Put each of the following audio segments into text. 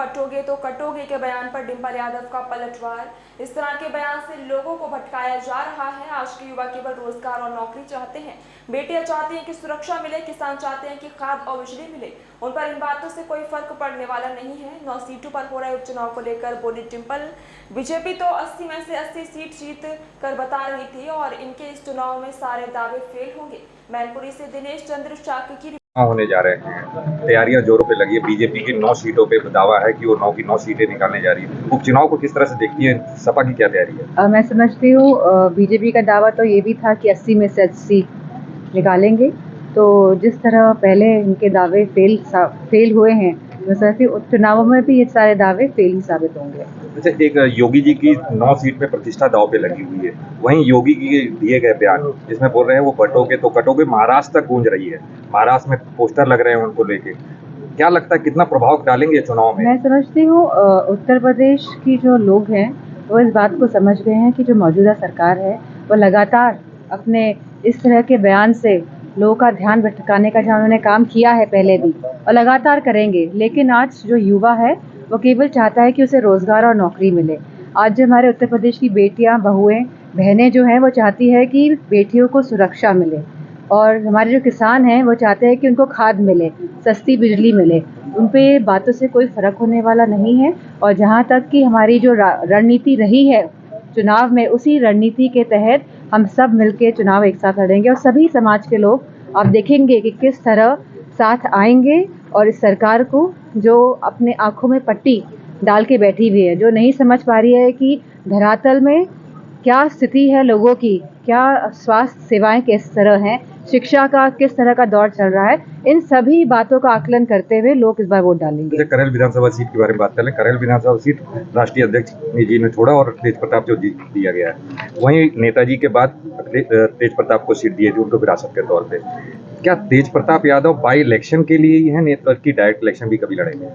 बटोगे तो कटोगे के बयान पर डिंपल यादव का पलटवार। इस तरह के बयान से लोगों को भटकाया जा रहा है। आज के युवा केवल रोजगार और नौकरी चाहते हैं। बेटियां चाहती हैं कि सुरक्षा मिले, किसान चाहते हैं कि खाद और बिजली मिले। उन पर इन बातों से कोई फर्क पड़ने वाला नहीं है। 9 सीटों पर हो रहे उपचुनाव को लेकर बोली डिंपल, बीजेपी तो 80 में से 80 सीट जीत कर बता रही थी और इनके इस चुनाव में सारे दावे फेल होंगे। मैनपुरी से दिनेश चंद्र चाक की होने जा रहे हैं। तैयारियां जोरों पे लगी है। बीजेपी की 9 सीटों पे दावा है कि वो 9 की 9 सीटें निकालने जा रही है। उपचुनाव को किस तरह से देखती है? सपा की क्या तैयारी है? मैं समझती हूँ बीजेपी का दावा तो ये भी था कि 80 में से 80 निकालेंगे। तो जिस तरह पहले इनके दावे फेल हुए हैं, मैं समझती हूँ उपचुनावों में भी ये सारे दावे फेल ही साबित होंगे। अच्छा, एक योगी जी की 9 सीट पे प्रतिष्ठा दांव पे लगी हुई है। वहीं योगी के दिए गए बयान जिसमें बोल रहे हैं वो बटोगे तो कटोगे, महाराष्ट्र तक गूंज रही है। महाराष्ट्र में पोस्टर लग रहे हैं उनको लेके। क्या लगता है कितना प्रभाव डालेंगे चुनाव में? मैं समझती हूँ उत्तर प्रदेश की जो लोग हैं वो इस बात को समझ गए हैं कि जो मौजूदा सरकार है वो लगातार अपने इस तरह के बयान से लोगों का ध्यान भटकाने का, जहाँ उन्होंने काम किया है पहले भी और लगातार करेंगे। लेकिन आज जो युवा है वो केवल चाहता है कि उसे रोजगार और नौकरी मिले। आज जो हमारे उत्तर प्रदेश की बेटियां, बहुएं, बहनें जो हैं वो चाहती है कि बेटियों को सुरक्षा मिले, और हमारे जो किसान हैं वो चाहते हैं कि उनको खाद मिले, सस्ती बिजली मिले। उन पे बातों से कोई फ़र्क होने वाला नहीं है। और जहाँ तक कि हमारी जो रणनीति रही है चुनाव में, उसी रणनीति के तहत हम सब मिलके चुनाव एक साथ लड़ेंगे और सभी समाज के लोग आप देखेंगे कि किस तरह साथ आएंगे और इस सरकार को, जो अपने आंखों में पट्टी डाल के बैठी हुई है, जो नहीं समझ पा रही है कि धरातल में क्या स्थिति है लोगों की, क्या स्वास्थ्य सेवाएं किस तरह हैं, शिक्षा का किस तरह का दौर चल रहा है, इन सभी बातों का आकलन करते हुए लोग इस बार वोट डालेंगे। करेल विधानसभा सीट के बारे में बात करें। करेल विधानसभा सीट राष्ट्रीय अध्यक्ष जी ने छोड़ा और तेज प्रताप को जीत दिया गया है। वहीं नेताजी के बाद तेज प्रताप को सीट दी थी उनको विरासत के तौर पे। क्या तेज प्रताप यादव बाई इलेक्शन के लिए ही है नेता की डायरेक्ट इलेक्शन भी कभी लड़ेंगे?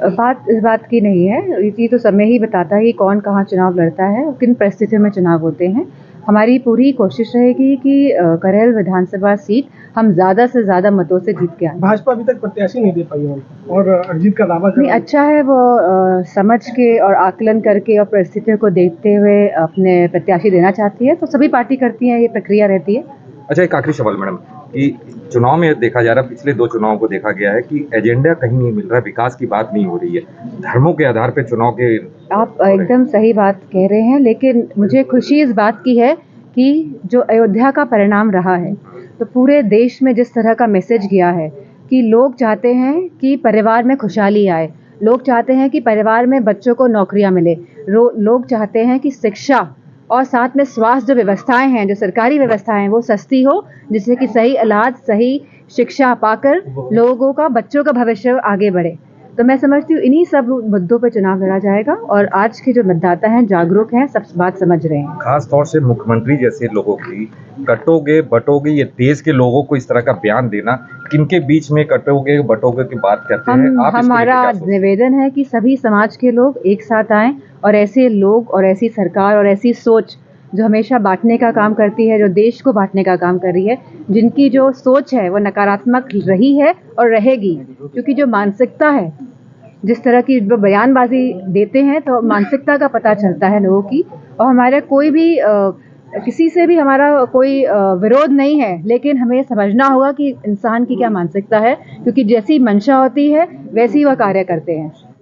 बात इस बात की नहीं है। ये तो समय ही बताता है कि कौन कहाँ चुनाव लड़ता है और किन परिस्थितियों में चुनाव होते हैं। हमारी पूरी कोशिश रहेगी कि करेल विधानसभा सीट हम ज़्यादा से ज़्यादा मतों से जीत के आए। भाजपा अभी तक प्रत्याशी नहीं दे पाई है और अरिजीत का दावा कर नहीं, अच्छा है वो समझ के और आकलन करके और परिस्थितियों को देखते हुए अपने प्रत्याशी देना चाहती है, तो सभी पार्टी करती है, ये प्रक्रिया रहती है। अच्छा, एक आखिरी सवाल मैडम, कि चुनाव में देखा जा रहा है, पिछले 2 चुनाव को देखा गया है कि एजेंडा कहीं नहीं मिल रहा है, विकास की बात नहीं हो रही है, धर्मों के आधार पे चुनाव के। आप एकदम सही बात कह रहे हैं, लेकिन मुझे खुशी इस बात की है कि जो अयोध्या का परिणाम रहा है, तो पूरे देश में जिस तरह का मैसेज गया है कि लोग चाहते हैं कि परिवार में खुशहाली आए, लोग चाहते हैं कि परिवार में बच्चों को नौकरियां मिले, लोग चाहते हैं कि शिक्षा और साथ में स्वास्थ्य जो व्यवस्थाएं हैं, जो सरकारी व्यवस्थाएं हैं, वो सस्ती हो, जिससे कि सही इलाज, सही शिक्षा पाकर लोगों का, बच्चों का भविष्य आगे बढ़े। तो मैं समझती हूँ इन्हीं सब मुद्दों पर चुनाव लड़ा जाएगा और आज के जो मतदाता हैं जागरूक हैं, सब बात समझ रहे हैं। खास तौर से मुख्यमंत्री जैसे लोगों की कटोगे बटोगे, ये देश के लोगों को इस तरह का बयान देना, किनके बीच में कटोगे बटोगे की बात करते हैं आप? हमारा निवेदन है कि सभी समाज के लोग एक साथ आएं और ऐसे लोग और ऐसी सरकार और ऐसी सोच जो हमेशा बांटने का काम करती है, जो देश को बांटने का काम कर रही है, जिनकी जो सोच है वो नकारात्मक रही है और रहेगी, क्योंकि जो मानसिकता है, जिस तरह की बयानबाजी देते हैं तो मानसिकता का पता चलता है लोगों की। और हमारा कोई भी किसी से भी हमारा कोई विरोध नहीं है, लेकिन हमें समझना होगा कि इंसान की क्या मानसिकता है, क्योंकि जैसी मंशा होती है वैसी वह कार्य करते हैं।